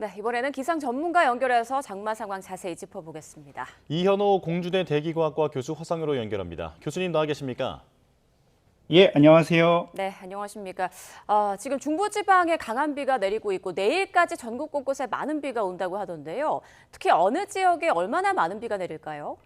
네, 이번에는 기상 전문가 연결해서 장마 상황 자세히 짚어보겠습니다. 이현호 공주대 대기과학과 교수 화상으로 연결합니다. 교수님 나와 계십니까? 예, 안녕하세요. 네, 안녕하십니까. 지금 중부지방에 강한 비가 내리고 있고 내일까지 전국 곳곳에 많은 비가 온다고 하던데요. 특히 어느 지역에 얼마나 많은 비가 내릴까요?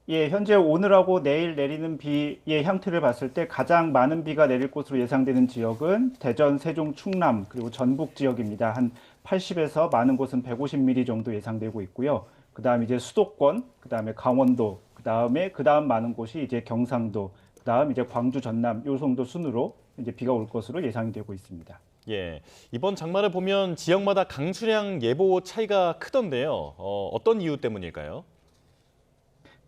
예, 현재 오늘하고 내일 내리는 비의 형태를 봤을 때 가장 많은 비가 내릴 곳으로 예상되는 지역은 대전, 세종, 충남, 그리고 전북 지역입니다. 한 80에서 많은 곳은 150mm 정도 예상되고 있고요. 그다음 이제 수도권, 그다음에 강원도, 그다음 많은 곳이 이제 경상도, 그다음 이제 광주, 전남, 요 정도 순으로 이제 비가 올 것으로 예상이 되고 있습니다. 예, 이번 장마를 보면 지역마다 강수량 예보 차이가 크던데요. 어떤 이유 때문일까요?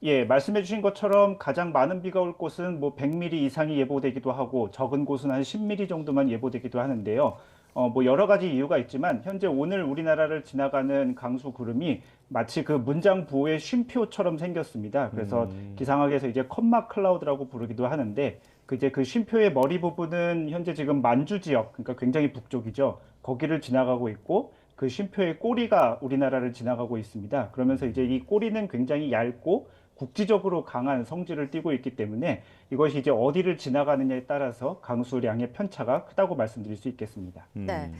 예, 말씀해 주신 것처럼 가장 많은 비가 올 곳은 뭐 100mm 이상이 예보되기도 하고 적은 곳은 한 10mm 정도만 예보되기도 하는데요. 뭐 여러 가지 이유가 있지만 현재 오늘 우리나라를 지나가는 강수 구름이 마치 그 문장 부호의 쉼표처럼 생겼습니다. 그래서 기상학에서 이제 컴마 클라우드라고 부르기도 하는데 그 이제 그 쉼표의 머리 부분은 현재 지금 만주 지역, 그러니까 굉장히 북쪽이죠. 거기를 지나가고 있고 그 쉼표의 꼬리가 우리나라를 지나가고 있습니다. 그러면서 이제 이 꼬리는 굉장히 얇고 국지적으로 강한 성질을 띠고 있기 때문에 이것이 이제 어디를 지나가느냐에 따라서 강수량의 편차가 크다고 말씀드릴 수 있겠습니다. 네.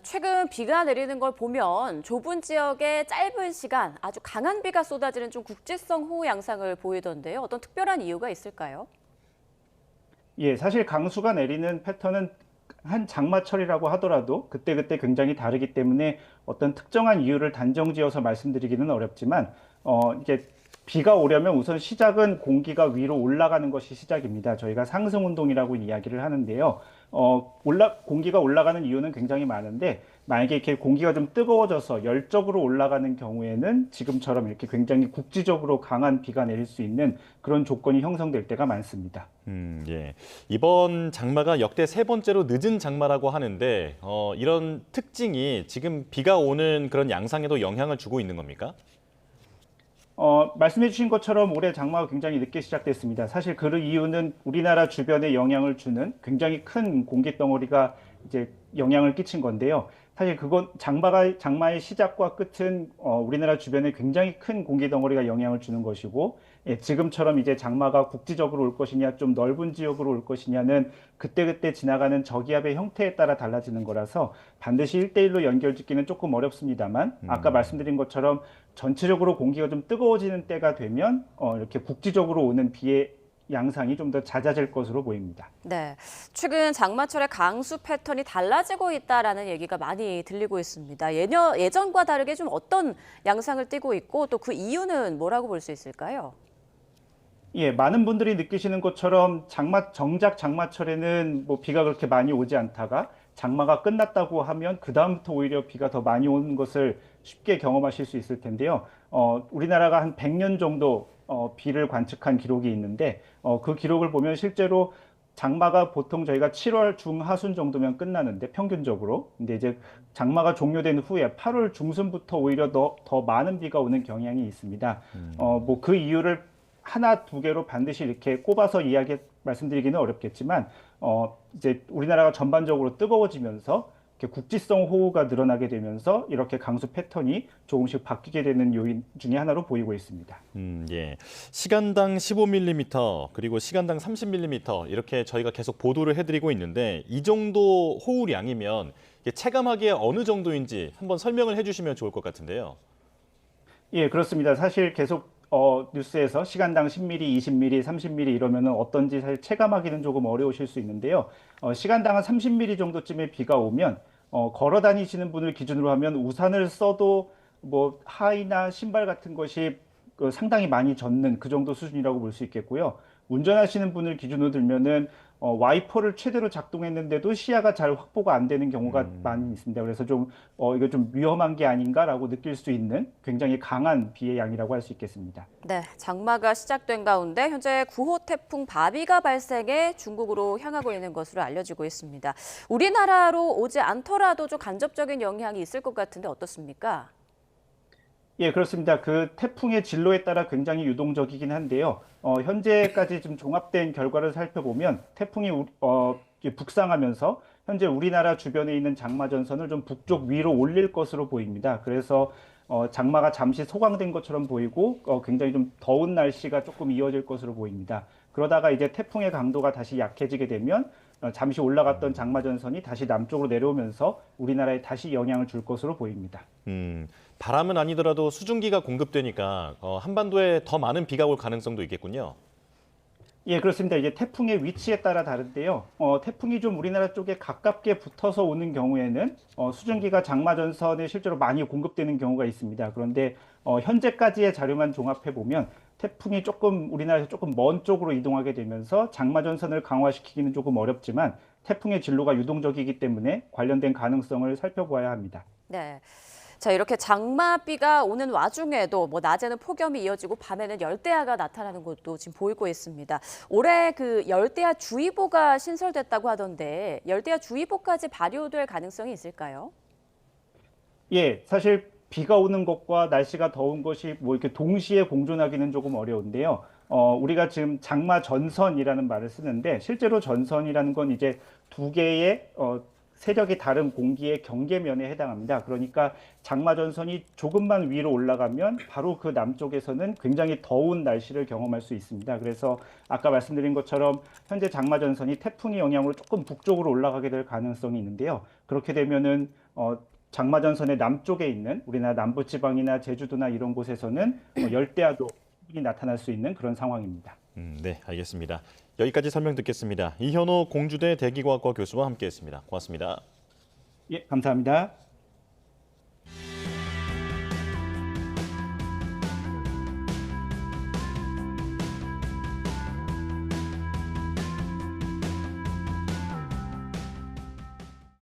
최근 비가 내리는 걸 보면 좁은 지역에 짧은 시간 아주 강한 비가 쏟아지는 좀 국지성 호우 양상을 보이던데요. 어떤 특별한 이유가 있을까요? 예, 사실 강수가 내리는 패턴은 한 장마철이라고 하더라도 그때그때 굉장히 다르기 때문에 어떤 특정한 이유를 단정지어서 말씀드리기는 어렵지만, 이게 비가 오려면 우선 시작은 공기가 위로 올라가는 것이 시작입니다. 저희가 상승운동이라고 이야기를 하는데요. 공기가 올라가는 이유는 굉장히 많은데, 만약에 이렇게 공기가 좀 뜨거워져서 열적으로 올라가는 경우에는 지금처럼 이렇게 굉장히 국지적으로 강한 비가 내릴 수 있는 그런 조건이 형성될 때가 많습니다. 예. 이번 장마가 역대 세 번째로 늦은 장마라고 하는데 이런 특징이 지금 비가 오는 그런 양상에도 영향을 주고 있는 겁니까? 말씀해 주신 것처럼 올해 장마가 굉장히 늦게 시작됐습니다. 사실 그 이유는 우리나라 주변에 영향을 주는 굉장히 큰 공기 덩어리가 이제 영향을 끼친 건데요. 사실 그건 장마의 시작과 끝은 우리나라 주변에 굉장히 큰 공기 덩어리가 영향을 주는 것이고, 예, 지금처럼 이제 장마가 국지적으로 올 것이냐 좀 넓은 지역으로 올 것이냐는 그때그때 지나가는 저기압의 형태에 따라 달라지는 거라서 반드시 1대1로 연결짓기는 조금 어렵습니다만, 아까 말씀드린 것처럼 전체적으로 공기가 좀 뜨거워지는 때가 되면 이렇게 국지적으로 오는 비의 양상이 좀 더 잦아질 것으로 보입니다. 네, 최근 장마철의 강수 패턴이 달라지고 있다라는 얘기가 많이 들리고 있습니다. 예전과 다르게 좀 어떤 양상을 띠고 있고 또 그 이유는 뭐라고 볼 수 있을까요? 예, 많은 분들이 느끼시는 것처럼 정작 장마철에는 뭐 비가 그렇게 많이 오지 않다가 장마가 끝났다고 하면 그다음부터 오히려 비가 더 많이 오는 것을 쉽게 경험하실 수 있을 텐데요. 우리나라가 한 100년 정도 비를 관측한 기록이 있는데, 그 기록을 보면 실제로 장마가 보통 저희가 7월 중하순 정도면 끝나는데 평균적으로. 근데 이제 장마가 종료된 후에 8월 중순부터 오히려 더 많은 비가 오는 경향이 있습니다. 뭐 그 이유를 하나 두 개로 반드시 이렇게 꼽아서 말씀드리기는 어렵겠지만, 이제 우리나라가 전반적으로 뜨거워지면서 이렇게 국지성 호우가 늘어나게 되면서 이렇게 강수 패턴이 조금씩 바뀌게 되는 요인 중에 하나로 보이고 있습니다. 예. 시간당 15mm 그리고 시간당 30mm 이렇게 저희가 계속 보도를 해드리고 있는데 이 정도 호우량이면 이게 체감하기에 어느 정도인지 한번 설명을 해주시면 좋을 것 같은데요. 예, 그렇습니다. 사실 계속 뉴스에서 시간당 10mm, 20mm, 30mm 이러면은 어떤지 사실 체감하기는 조금 어려우실 수 있는데요. 시간당 한 30mm 정도쯤의 비가 오면 걸어 다니시는 분을 기준으로 하면 우산을 써도 뭐 하의나 신발 같은 것이 상당히 많이 젖는 그 정도 수준이라고 볼 수 있겠고요. 운전하시는 분을 기준으로 들면은 와이퍼를 최대로 작동했는데도 시야가 잘 확보가 안 되는 경우가 많이 있습니다. 그래서 좀 이거 좀 위험한 게 아닌가라고 느낄 수 있는 굉장히 강한 비의 양이라고 할 수 있겠습니다. 네, 장마가 시작된 가운데 현재 9호 태풍 바비가 발생해 중국으로 향하고 있는 것으로 알려지고 있습니다. 우리나라로 오지 않더라도 좀 간접적인 영향이 있을 것 같은데 어떻습니까? 예, 그렇습니다. 그 태풍의 진로에 따라 굉장히 유동적이긴 한데요. 현재까지 좀 종합된 결과를 살펴보면 태풍이 이게 북상하면서 현재 우리나라 주변에 있는 장마 전선을 좀 북쪽 위로 올릴 것으로 보입니다. 그래서 장마가 잠시 소강된 것처럼 보이고 굉장히 좀 더운 날씨가 조금 이어질 것으로 보입니다. 그러다가 이제 태풍의 강도가 다시 약해지게 되면 잠시 올라갔던 장마 전선이 다시 남쪽으로 내려오면서 우리나라에 다시 영향을 줄 것으로 보입니다. 바람은 아니더라도 수증기가 공급되니까 한반도에 더 많은 비가 올 가능성도 있겠군요. 예, 그렇습니다. 이제 태풍의 위치에 따라 다른데요. 태풍이 좀 우리나라 쪽에 가깝게 붙어서 오는 경우에는 수증기가 장마 전선에 실제로 많이 공급되는 경우가 있습니다. 그런데 현재까지의 자료만 종합해 보면 태풍이 조금 우리나라에서 조금 먼 쪽으로 이동하게 되면서 장마 전선을 강화시키기는 조금 어렵지만 태풍의 진로가 유동적이기 때문에 관련된 가능성을 살펴보아야 합니다. 네. 자, 이렇게 장마비가 오는 와중에도 뭐 낮에는 폭염이 이어지고 밤에는 열대야가 나타나는 것도 지금 보이고 있습니다. 올해 그 열대야 주의보가 신설됐다고 하던데 열대야 주의보까지 발효될 가능성이 있을까요? 예, 사실 비가 오는 것과 날씨가 더운 것이 뭐 이렇게 동시에 공존하기는 조금 어려운데요. 우리가 지금 장마 전선이라는 말을 쓰는데 실제로 전선이라는 건 이제 두 개의 세력이 다른 공기의 경계면에 해당합니다. 그러니까 장마 전선이 조금만 위로 올라가면 바로 그 남쪽에서는 굉장히 더운 날씨를 경험할 수 있습니다. 그래서 아까 말씀드린 것처럼 현재 장마 전선이 태풍의 영향으로 조금 북쪽으로 올라가게 될 가능성이 있는데요. 그렇게 되면은 장마 전선의 남쪽에 있는 우리나라 남부지방이나 제주도나 이런 곳에서는 열대야도 나타날 수 있는 그런 상황입니다. 네, 알겠습니다. 여기까지 설명 듣겠습니다. 이현호 공주대 대기과학과 교수와 함께했습니다. 고맙습니다. 예, 감사합니다.